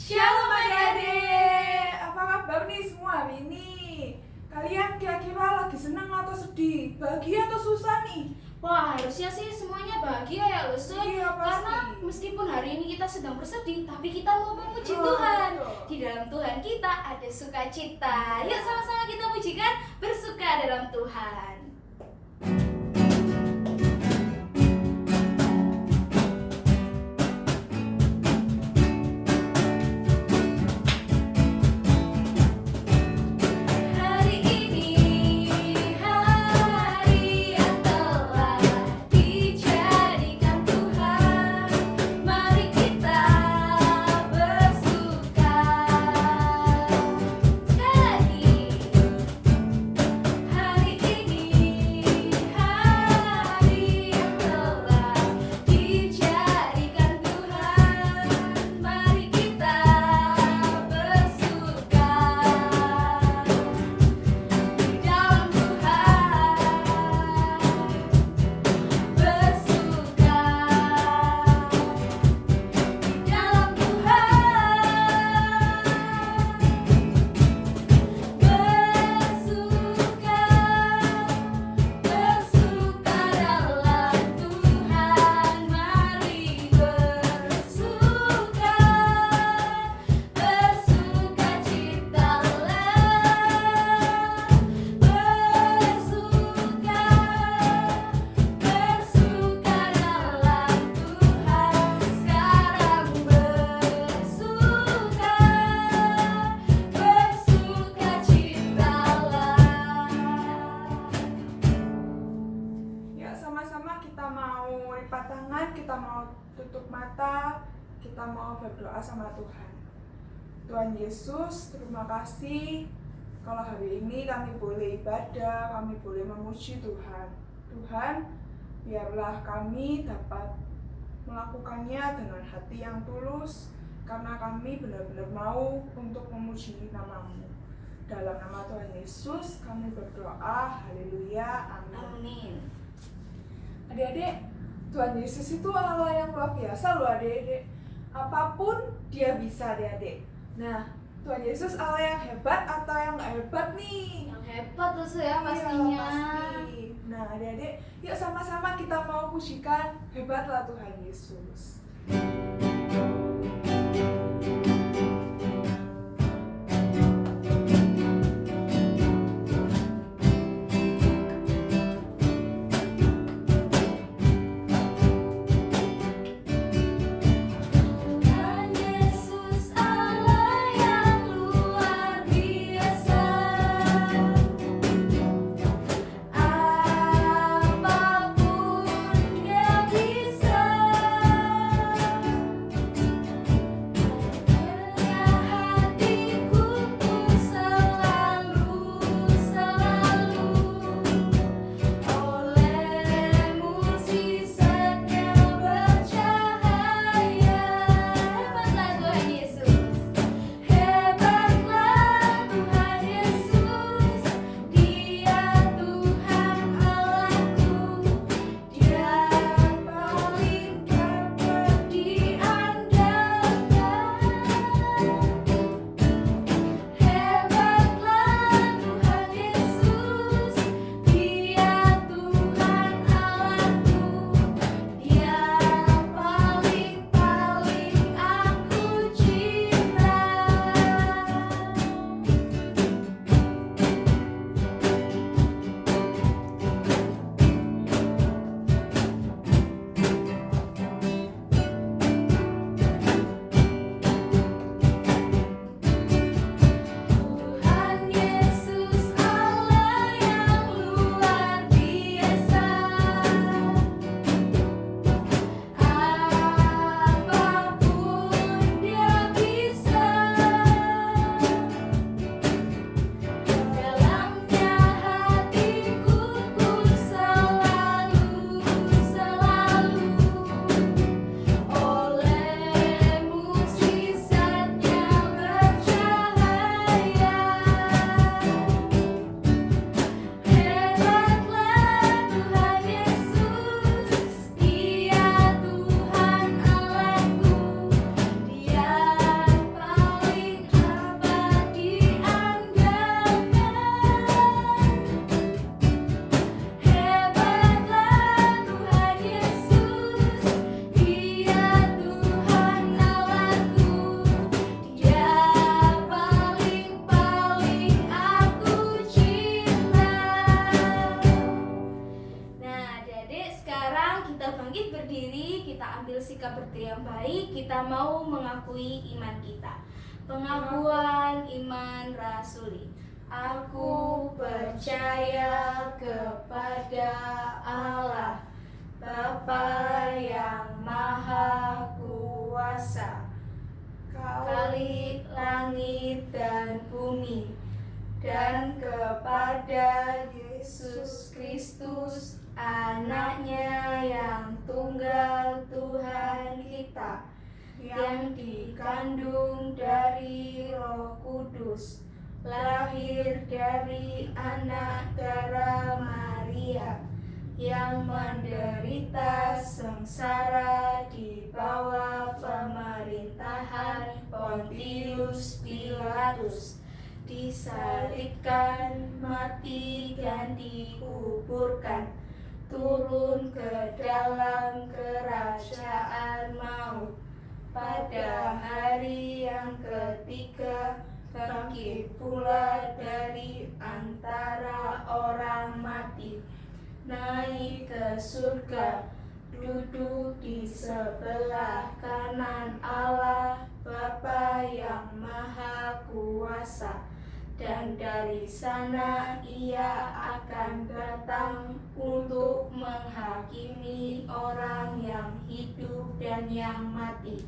Shalom adik-adik, apa kabar nih semua hari ini? Kalian kira-kira lagi senang atau sedih? Bahagia atau susah nih? Wah, harusnya sih semuanya bahagia ya Lucy. Iya, pasti. Karena meskipun hari ini kita sedang bersedih, tapi kita mau memuji Oh, Tuhan. betul. Di dalam Tuhan kita ada sukacita. Yuk sama-sama kita pujikan, bersuka dalam Tuhan. Hari ini hari yang telah dijadikan Tuhan, mari kita bersuka. Sekali lagi, hari ini hari yang telah dijadikan Tuhan, mari kita bersuka. Di dalam Tuhan bersuka, di dalam Tuhan bersuka, bersuka dalam Tuhan, mari bersuka, bersuka citalah, bersuka, bersuka dalam Tuhan, sekarang bersuka, bersuka citalah. Ya, sama-sama kita mau lipat tangan, kita mau tutup mata, kita mau berdoa sama Tuhan. Tuhan Yesus, terima kasih kalau hari ini kami boleh ibadah, kami boleh memuji Tuhan. Tuhan, biarlah kami dapat melakukannya dengan hati yang tulus, karena kami benar-benar mau untuk memuji nama-Mu. Dalam nama Tuhan Yesus, kami berdoa, haleluya, amin. Amin. Adik-adik, Tuhan Yesus itu Allah yang luar biasa loh adik-adik. Apapun dia bisa adik-adik. Nah, Tuhan Yesus Allah yang hebat atau yang nggak hebat nih? Yang hebat tuh ya Iya, pastinya. pasti. Nah adik-adik, yuk sama-sama kita mau pujikan hebatlah Tuhan Yesus. Tuhan Yesus Allah yang luar biasa, apapun Dia bisa. seperti yang baik, kita mau mengakui iman kita. Pengakuan iman rasuli. Aku percaya kepada Allah, Bapa yang Maha Kuasa, Khalik langit dan bumi, dan kepada Yesus Kristus, Anaknya yang tunggal Tuhan kita, yang dikandung dari Roh Kudus, lahir dari anak darah Maria, yang menderita sengsara di bawah pemerintahan Pontius Pilatus, disalibkan, mati dan dikuburkan, turun ke dalam kerajaan maut, pada hari yang ketiga bangkit pula dari antara orang mati, naik ke surga, duduk di sebelah kanan Allah Bapa yang Maha Kuasa, dan dari sana Ia akan datang untuk menghakimi orang yang hidup dan yang mati.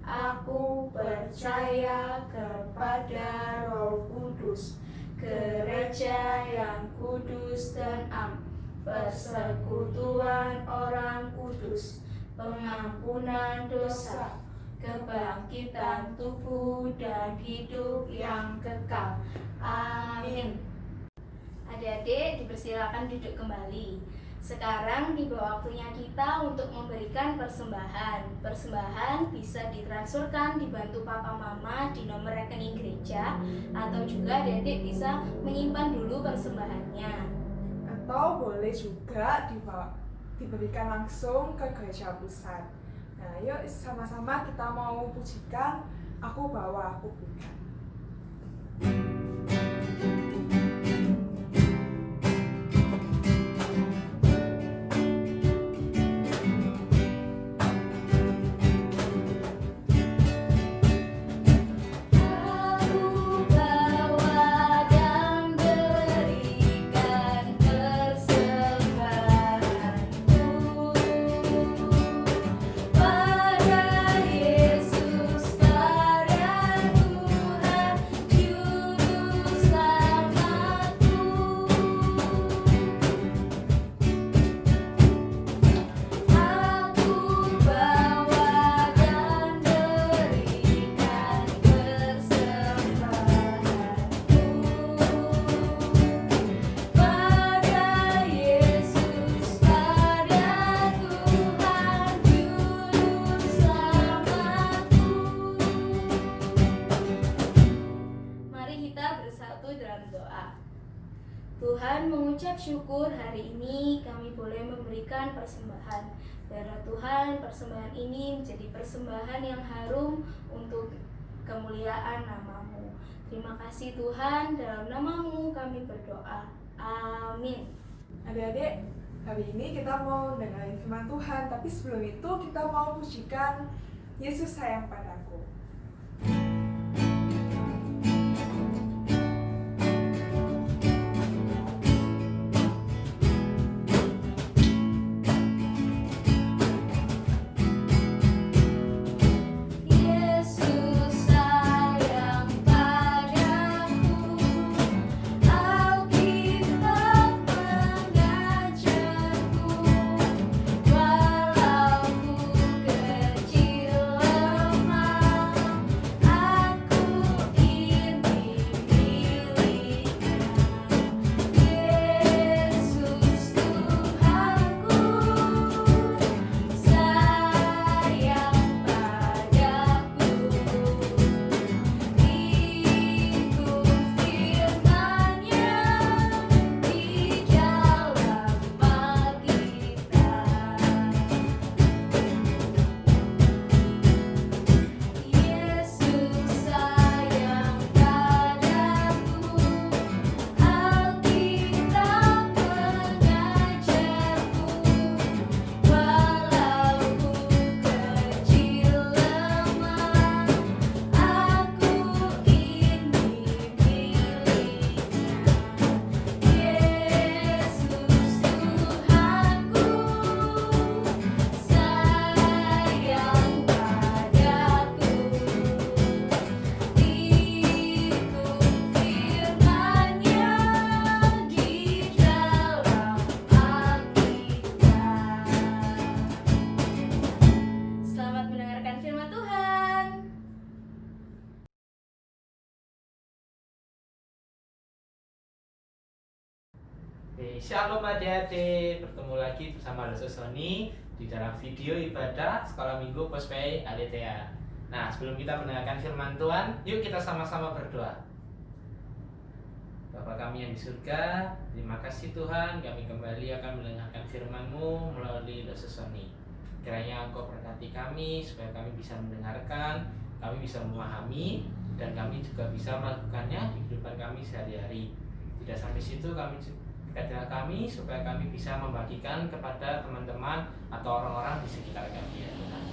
Aku percaya kepada Roh Kudus, gereja yang kudus dan am, persekutuan orang kudus, pengampunan dosa, kebangkitan tubuh dan hidup yang kekal. Amin. Adik-adik dipersilakan duduk kembali. Sekarang tiba waktunya kita untuk memberikan persembahan. Persembahan bisa ditransferkan dibantu papa mama di nomor rekening gereja, atau juga adik-adik bisa menyimpan dulu persembahannya. Atau boleh juga diberikan langsung ke gereja pusat. Nah, yuk sama-sama kita mau pujikan Aku Bawa Aku Bukan. Tuhan, mengucap syukur hari ini kami boleh memberikan persembahan. Biarlah Tuhan, persembahan ini menjadi persembahan yang harum untuk kemuliaan nama-Mu. Terima kasih Tuhan, dalam nama-Mu kami berdoa. Amin. Adik-adik, hari ini kita mau dengerin firman Tuhan, tapi sebelum itu kita mau pujikan Yesus Sayang Padaku. Walau ku kecil lemah, Shalom adik-adik, bertemu lagi bersama Dosa Sony di dalam video ibadah Sekolah Minggu Pospei Aletheia. Nah, sebelum kita mendengarkan firman Tuhan, yuk kita sama-sama berdoa. Bapa kami yang di surga, terima kasih Tuhan, kami kembali akan mendengarkan firman-Mu melalui Dosa Sony. Kiranya Engkau berkati kami, supaya kami bisa mendengarkan, kami bisa memahami, dan kami juga bisa melakukannya di kehidupan kami sehari-hari. Tidak sampai situ, kami supaya kami bisa membagikan kepada teman-teman atau orang-orang di sekitar kami, ya Tuhan.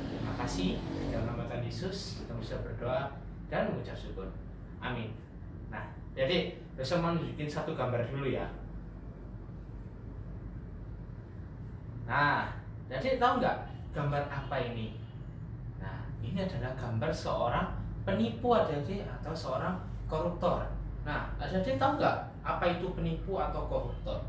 Terima kasih, dalam nama Tuhan Yesus kita bisa berdoa dan mengucap syukur. Amin. Nah, jadi saya mau nunjukin satu gambar dulu ya. Nah, jadi tahu nggak gambar apa ini? Nah, ini adalah gambar seorang penipu adik-adik atau seorang koruptor. Nah, adik-adik tahu nggak apa itu penipu atau koruptor?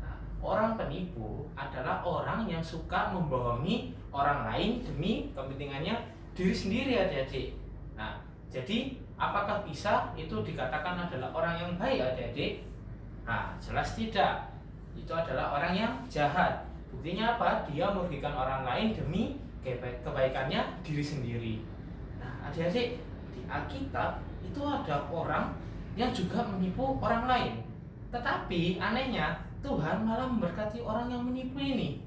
Nah, orang penipu adalah orang yang suka membohongi orang lain demi kepentingannya diri sendiri adik-adik. Nah, jadi apakah bisa itu dikatakan adalah orang yang baik adik-adik? Nah, jelas tidak. Itu adalah orang yang jahat. Buktinya apa? Dia merugikan orang lain demi kebaikannya diri sendiri. Nah, adik-adik, di Alkitab itu ada orang yang juga menipu orang lain. Tetapi anehnya Tuhan malah memberkati orang yang menipu ini.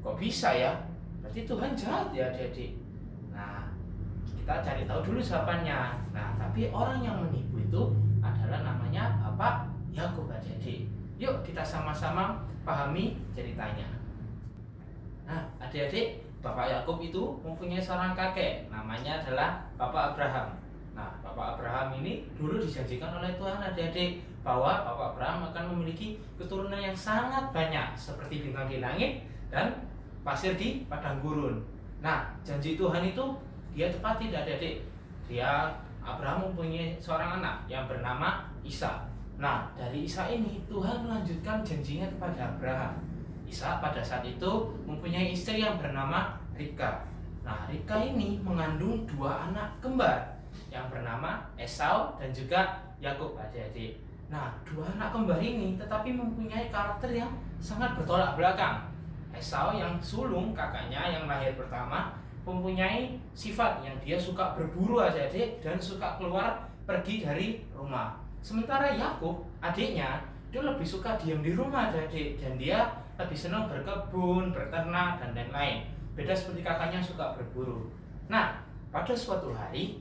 Kok bisa ya? Berarti Tuhan jahat ya adik-adik. Nah, kita cari tahu dulu jawabannya. Nah, tapi orang yang menipu itu adalah namanya Bapak Yakub adik-adik. Yuk kita sama-sama pahami ceritanya. Nah, adik-adik, Bapak Yakub itu mempunyai seorang kakek, namanya adalah Bapak Abraham. Nah, Bapak Abraham ini dulu dijanjikan oleh Tuhan adik-adik bahwa Bapak Abraham akan memiliki keturunan yang sangat banyak seperti bintang di langit dan pasir di padang gurun. Nah, janji Tuhan itu dia tepati adik-adik. Abraham mempunyai seorang anak yang bernama Ishak. Nah, dari Ishak ini Tuhan melanjutkan janjinya kepada Abraham. Ishak pada saat itu mempunyai istri yang bernama Ribka. Nah, Ribka ini mengandung dua anak kembar yang bernama Esau dan juga Yakub adik-adik. Nah, dua anak kembar ini tetapi mempunyai karakter yang sangat bertolak belakang. Esau yang sulung kakaknya yang lahir pertama mempunyai sifat yang dia suka berburu adik-adik dan suka keluar pergi dari rumah. Sementara Yakub adiknya dia lebih suka diam di rumah adik-adik dan dia lebih senang berkebun, berternak dan lain-lain. Beda seperti kakaknya suka berburu. Nah, pada suatu hari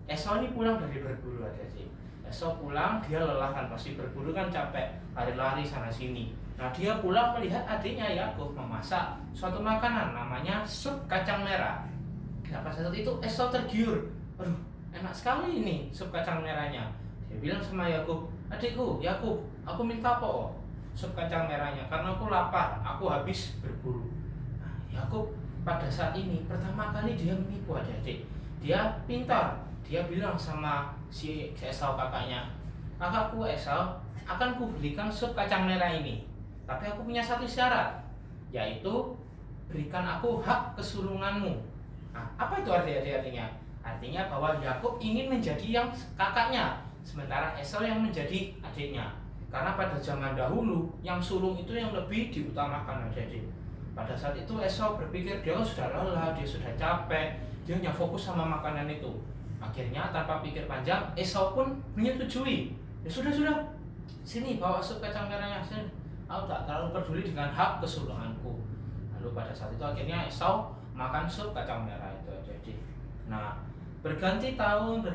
Esau ini pulang dari berburu adik-adik. Esau pulang, dia lelah kan, pasti berburu kan capek, lari-lari sana sini. Nah, dia pulang melihat adiknya Yakub memasak suatu makanan namanya sup kacang merah. Nah, pada saat itu Esau tergiur. Aduh, enak sekali ini sup kacang merahnya. Dia bilang sama Yakub, adikku Yakub, aku minta apa? Sup kacang merahnya, karena aku lapar, aku habis berburu. Nah, Yakub pada saat ini pertama kali dia menipu adik-adik. Dia pintar. Dia bilang sama si Esau kakaknya, kakakku Esau, akan kuberikan sup kacang merah ini. Tapi aku punya satu syarat, yaitu berikan aku hak kesulunganmu. Nah, apa itu artinya? Artinya bahwa Yakub ingin menjadi yang kakaknya, sementara Esau yang menjadi adiknya. Karena pada zaman dahulu, yang sulung itu yang lebih diutamakan adik-adik. Pada saat itu Esau berpikir dia sudah lelah, dia sudah capek, dia hanya fokus sama makanan itu. Akhirnya tanpa pikir panjang, Esau pun menyetujui. Ya sudah, sini bawa sup kacang merahnya, sini. Aku tak terlalu peduli dengan hak kesulunganku. Lalu pada saat itu akhirnya Esau makan sup kacang merah itu jadi. Nah, berganti tahun,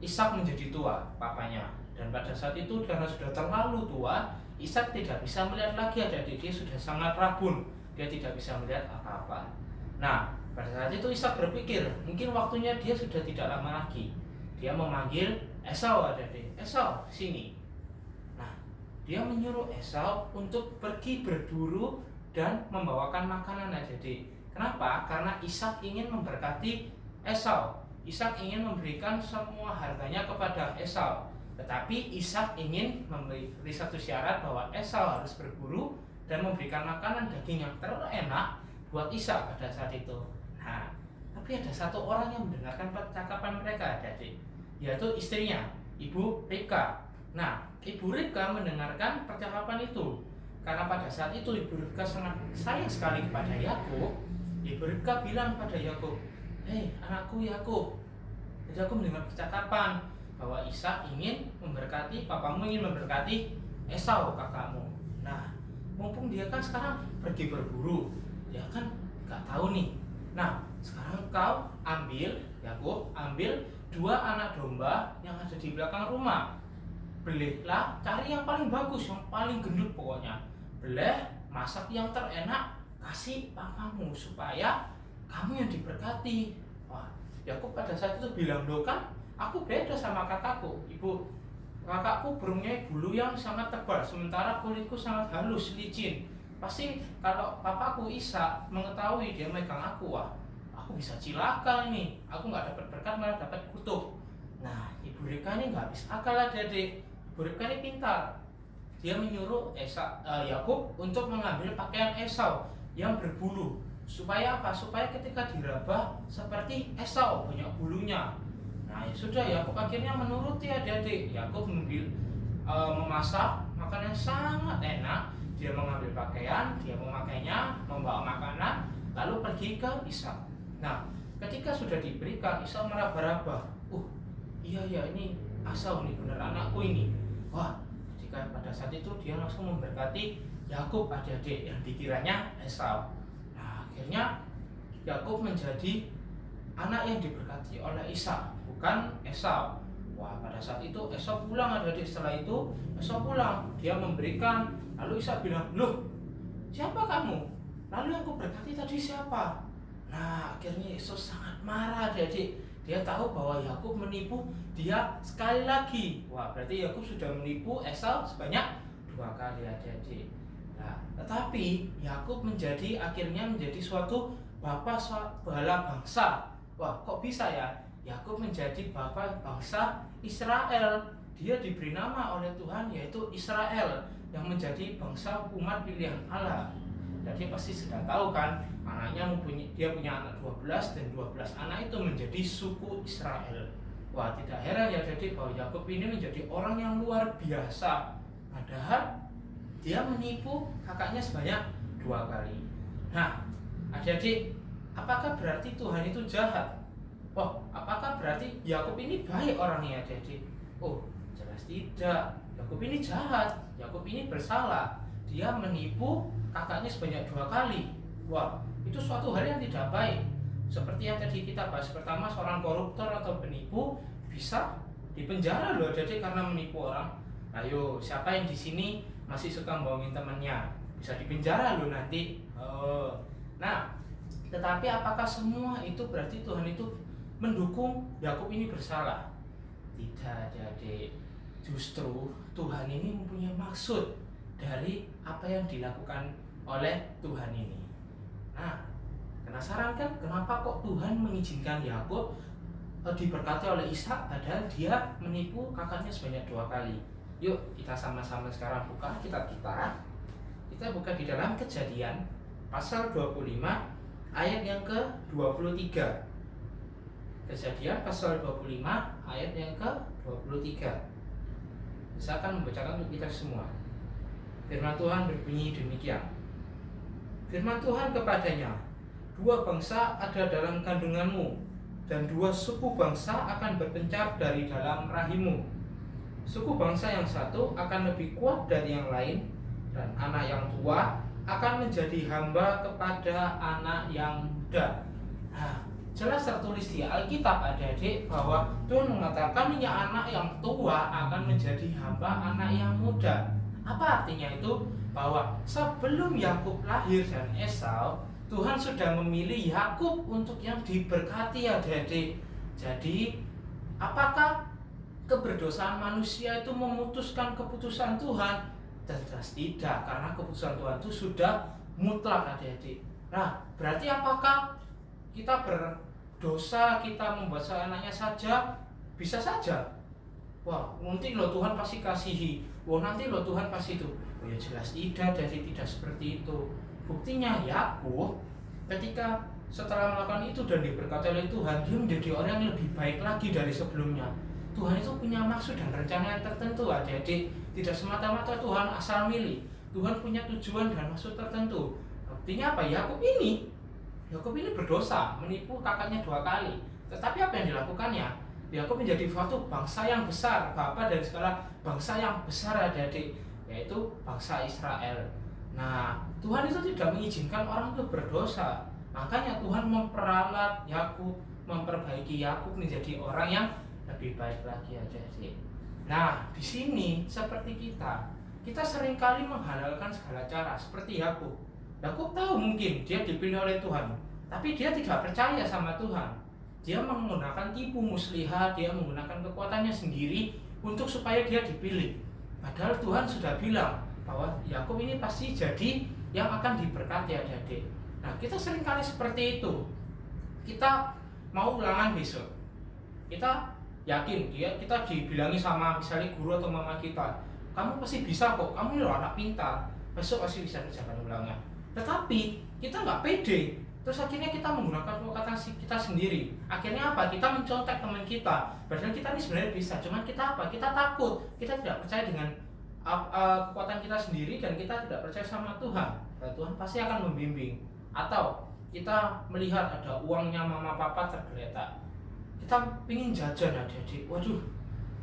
Ishak menjadi tua, papanya. Dan pada saat itu karena sudah terlalu tua, Ishak tidak bisa melihat lagi adik-adik, dia sudah sangat rabun, dia tidak bisa melihat apa-apa. Nah, pada saat itu Ishak berpikir, mungkin waktunya dia sudah tidak lama lagi. Dia memanggil Esau adik-adik, Esau sini. Nah, dia menyuruh Esau untuk pergi berburu dan membawakan makanan adik-adik. Kenapa? Karena Ishak ingin memberkati Esau. Ishak ingin memberikan semua hartanya kepada Esau. Tetapi Ishak ingin memberi satu syarat bahwa Esau harus berburu dan memberikan makanan daging yang terenak buat Ishak pada saat itu. Nah, tapi ada satu orang yang mendengarkan percakapan mereka adik-adik, yaitu istrinya, Ibu Ribka. Nah, Ibu Ribka mendengarkan percakapan itu. Karena pada saat itu Ibu Ribka sangat sayang sekali kepada Yakub. Ibu Ribka bilang pada Yakub, "Hei anakku Yakub, jadi aku mendengar percakapan bahwa Ishak ingin memberkati, papamu ingin memberkati Esau kakakmu. Nah, mumpung dia kan sekarang pergi berburu, dia kan gak tahu nih. Nah, sekarang kau ambil, Yakub, ambil 2 anak domba yang ada di belakang rumah. Belilah, cari yang paling bagus, yang paling gendut pokoknya. Beleh, masak yang terenak, kasih papamu supaya kamu yang diberkati." Wah, Yakub pada saat itu bilang, "Loh kan, aku beda sama kakakku, Ibu. Kakakku berumnya bulu yang sangat tebal, sementara kulitku sangat halus, licin. Pasti kalau papaku Ishak mengetahui dia megang aku, wah, aku bisa cilaka ini. Aku nggak dapat berkat malah dapat kutuk." Nah, Ibu Ribka ini nggak habis akal adik-adik. Ibu Ribka ini pintar. Dia menyuruh Yakub untuk mengambil pakaian Esau yang berbulu. Supaya apa? Supaya ketika diraba seperti Esau, banyak bulunya. Nah, ya sudah, Yakub akhirnya menuruti adik-adik. Yakub memasak makanan yang sangat enak. Dia mengambil pakaian, dia memakainya, membawa makanan, lalu pergi ke Ishak. Nah, ketika sudah diberikan, Ishak meraba-raba. Iya ini Esau nih, benar anakku ini. Wah, ketika pada saat itu dia langsung memberkati Yakub adik-adik yang dikiranya Esau. Nah, akhirnya Yakub menjadi anak yang diberkati oleh Ishak, bukan Esau. Wah, pada saat itu Esau pulang adik-adik. Setelah itu Esau pulang, dia memberikan. Lalu Ishak bilang, "Loh, siapa kamu? Lalu yang kuberkati tadi siapa?" Nah, akhirnya Esau sangat marah adik-adik. Dia tahu bahwa Yakub menipu dia sekali lagi. Wah, berarti Yakub sudah menipu Esau sebanyak 2 kali adik-adik. Nah, tetapi Yakub akhirnya menjadi suatu bapa bala bangsa. Wah, kok bisa ya? Yakub menjadi bapa bangsa Israel. Dia diberi nama oleh Tuhan yaitu Israel, yang menjadi bangsa umat pilihan Allah. Jadi pasti sudah tahu kan, dia punya anak 12 dan 12 anak itu menjadi suku Israel. Wah, tidak heran ya jadi bahwa Yakub ini menjadi orang yang luar biasa. Padahal dia menipu kakaknya sebanyak 2 kali. Nah, adik-adik, apakah berarti Tuhan itu jahat? Apakah berarti Yakub ini baik orangnya adik-adik? Jelas tidak. Yakub ini jahat. Yakub ini bersalah. Dia menipu kakaknya sebanyak 2 kali. Wah, itu suatu hal yang tidak baik. Seperti yang tadi kita bahas pertama, seorang koruptor atau penipu bisa dipenjara loh adik-adik karena menipu orang. Ayo, siapa yang di sini masih suka bohongin temannya? Bisa dipenjara loh nanti. Nah, tetapi apakah semua itu berarti Tuhan itu mendukung Yakub ini bersalah? Tidak adik-adik. Justru Tuhan ini mempunyai maksud dari apa yang dilakukan oleh Tuhan ini. Nah, penasaran kan kenapa kok Tuhan mengizinkan Yakub diberkati oleh Ishak padahal dia menipu kakaknya sebanyak 2 kali? Yuk kita sama-sama sekarang buka kitab kita. Kita buka di dalam Kejadian pasal 25 ayat yang ke-23. Kejadian pasal 25 ayat yang ke-23. Saya akan membacakan untuk kita semua. Firman Tuhan berbunyi demikian. Firman Tuhan kepadanya, 2 bangsa ada dalam kandunganmu, dan 2 suku bangsa akan berpencar dari dalam rahimmu. Suku bangsa yang satu akan lebih kuat dari yang lain, dan anak yang tua akan menjadi hamba kepada anak yang muda. Nah, jelas tertulis di Alkitab adik-adik bahwa Tuhan mengatakan ya anak yang tua akan menjadi hamba anak yang muda. Apa artinya itu? Bahwa sebelum Yakub lahir dan Esau, Tuhan sudah memilih Yakub untuk yang diberkati adik-adik. Jadi, apakah keberdosaan manusia itu memutuskan keputusan Tuhan? Jelas tidak, karena keputusan Tuhan itu sudah mutlak adik-adik. Nah, berarti apakah kita berdosa, kita membuat anaknya saja? Bisa saja. Wah, nanti loh Tuhan pasti kasihi. Wah, nanti loh Tuhan pasti itu. Ya jelas tidak, jadi tidak seperti itu. Buktinya Yakub ketika setelah melakukan itu dan diberkati oleh Tuhan, dia menjadi orang yang lebih baik lagi dari sebelumnya. Tuhan itu punya maksud dan rencana yang tertentu, adik-adik. Tidak semata-mata Tuhan asal milih. Tuhan punya tujuan dan maksud tertentu. Artinya apa? Yakub ini berdosa, menipu kakaknya 2 kali. Tetapi apa yang dilakukannya? Yakub menjadi suatu bangsa yang besar, bapa dari segala bangsa yang besar, adik-adik, yaitu bangsa Israel. Nah, Tuhan itu tidak mengizinkan orang itu berdosa. Makanya Tuhan memperalat Yakub, memperbaiki Yakub menjadi orang yang lebih baik lagi, adik-adik. Nah, di sini seperti kita seringkali menghalalkan segala cara seperti Yakub. Yakub tahu mungkin dia dipilih oleh Tuhan, tapi dia tidak percaya sama Tuhan. Dia menggunakan tipu muslihat, dia menggunakan kekuatannya sendiri untuk supaya dia dipilih. Padahal Tuhan sudah bilang bahwa Yakub ini pasti jadi yang akan diberkati, adik-adik. Nah, kita seringkali seperti itu. Kita mau ulangan besok, kita yakin kita dibilangi sama misalnya guru atau mama kita, kamu pasti bisa kok, kamu ini anak pintar, besok pasti bisa kerjakan ulangan. Tetapi kita nggak pede, terus akhirnya kita menggunakan kekuatan kita sendiri. Akhirnya apa? Kita mencontek teman kita, padahal kita ini sebenarnya bisa, cuman kita apa? Kita takut, kita tidak percaya dengan kekuatan kita sendiri, dan kita tidak percaya sama Tuhan. Dan Tuhan pasti akan membimbing. Atau kita melihat ada uangnya mama papa tergeletak, kita pingin jajan, adik-adik. Waduh,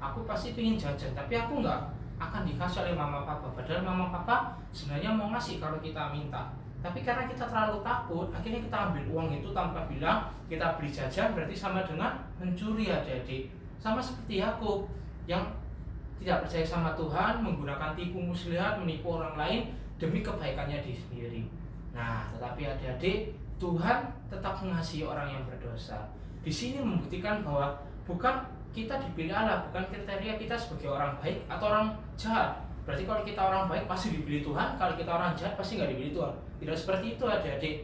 aku pasti pingin jajan, tapi aku nggak akan dikasih oleh mama papa. Padahal mama papa sebenarnya mau ngasih kalau kita minta. Tapi karena kita terlalu takut, akhirnya kita ambil uang itu tanpa bilang, kita beli jajan, berarti sama dengan mencuri, adik-adik. Sama seperti Yakub yang tidak percaya sama Tuhan, menggunakan tipu muslihat, menipu orang lain demi kebaikannya diri sendiri. Nah, tetapi adik-adik, Tuhan tetap mengasihi orang yang berdosa. Di sini membuktikan bahwa bukan kita dipilih Allah, bukan kriteria kita sebagai orang baik atau orang jahat. Berarti kalau kita orang baik pasti dipilih Tuhan, kalau kita orang jahat pasti nggak dipilih Tuhan. Tidak seperti itu, adik-adik.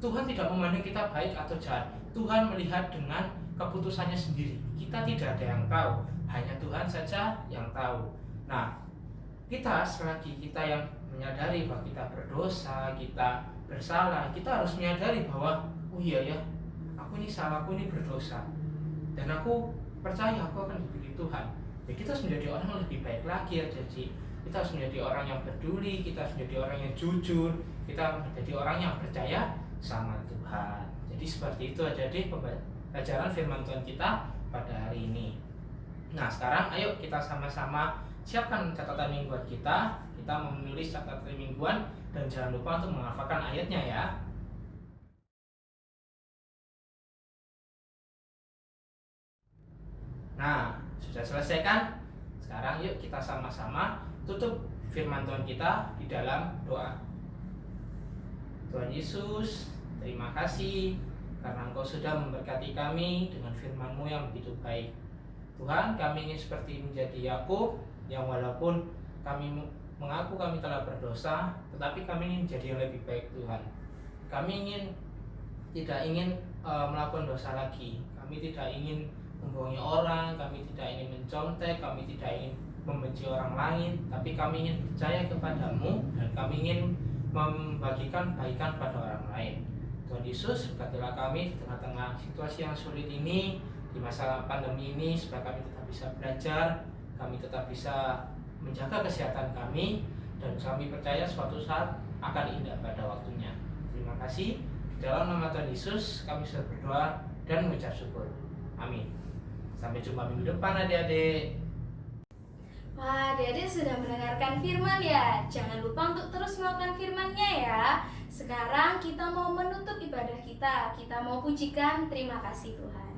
Tuhan tidak memandang kita baik atau jahat. Tuhan melihat dengan keputusannya sendiri. Kita tidak ada yang tahu, hanya Tuhan saja yang tahu. Nah, kita selagi kita yang menyadari bahwa kita berdosa, kita bersalah, kita harus menyadari bahwa oh iya ya, aku ini salah, aku ini berdosa, dan aku percaya aku akan dipilih Tuhan. Ya, kita harus menjadi orang yang lebih baik lagi, adik-adik. Kita harus menjadi orang yang peduli, kita harus menjadi orang yang jujur, kita menjadi orang yang percaya sama Tuhan. Jadi seperti itu adik-adik pembelajaran firman Tuhan kita pada hari ini. Nah, sekarang ayo kita sama-sama siapkan catatan mingguan kita. Kita menulis catatan mingguan, dan jangan lupa untuk menghafalkan ayatnya ya. Nah, sudah selesai kan? Sekarang yuk kita sama-sama tutup firman Tuhan kita di dalam doa. Tuhan Yesus, terima kasih karena Engkau sudah memberkati kami dengan firman-Mu yang begitu baik. Tuhan, kami ingin seperti menjadi Yakub yang walaupun kami mengaku kami telah berdosa, tetapi kami ingin menjadi yang lebih baik, Tuhan. Kami tidak ingin melakukan dosa lagi. Kami tidak ingin membohongi orang, kami tidak ingin mencontek, kami tidak ingin membenci orang lain, tapi kami ingin percaya kepadamu, dan kami ingin membagikan kebaikan pada orang lain. Tuhan Yesus, berkatilah kami di tengah-tengah situasi yang sulit ini, di masa pandemi ini, supaya kami tetap bisa belajar, kami tetap bisa menjaga kesehatan kami, dan kami percaya suatu saat akan indah pada waktunya. Terima kasih. Di dalam nama Tuhan Yesus kami sudah berdoa dan mengucap syukur. Amin. Sampai jumpa minggu depan, adik-adik. Wah, adik-adik sudah mendengarkan firman ya. Jangan lupa untuk terus melakukan firman-Nya ya. Sekarang kita mau menutup ibadah kita. Kita mau pujikan terima kasih Tuhan.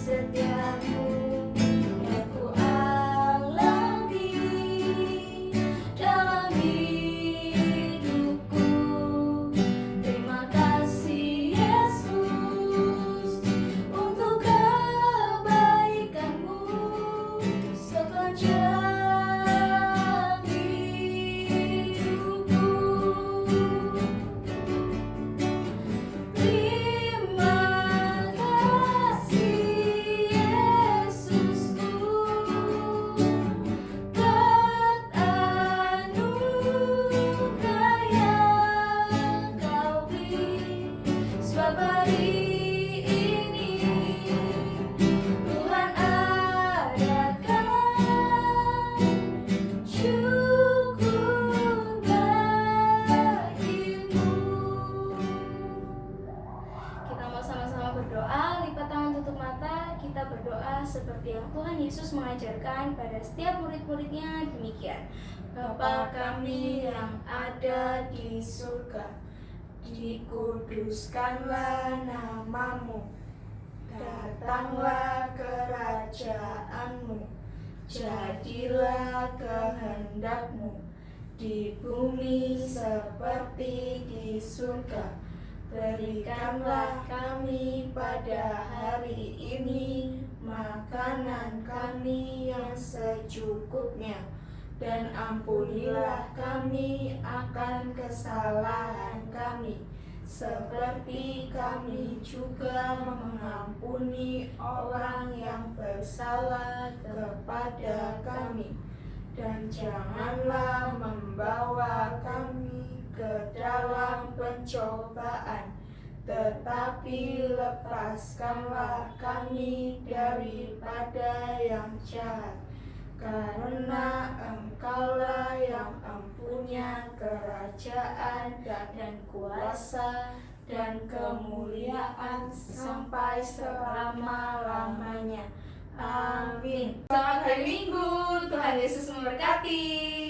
Setiamu, ya ku alami mengajarkan pada setiap murid-muridnya demikian. Bapa kami yang ada di surga, dikuduskanlah namamu, datanglah kerajaanmu, jadilah kehendakmu di bumi seperti di surga. Berikanlah kami pada hari ini makanan kami yang secukupnya, dan ampunilah kami akan kesalahan kami, seperti kami juga mengampuni orang yang bersalah kepada kami. Dan janganlah membawa kami ke dalam pencobaan, tetapi lepaskanlah kami daripada yang jahat. Karena Engkaulah yang mempunyai kerajaan dan kuasa dan kemuliaan sampai selama-lamanya. Amin. Selamat hari Minggu, Tuhan Yesus memberkati.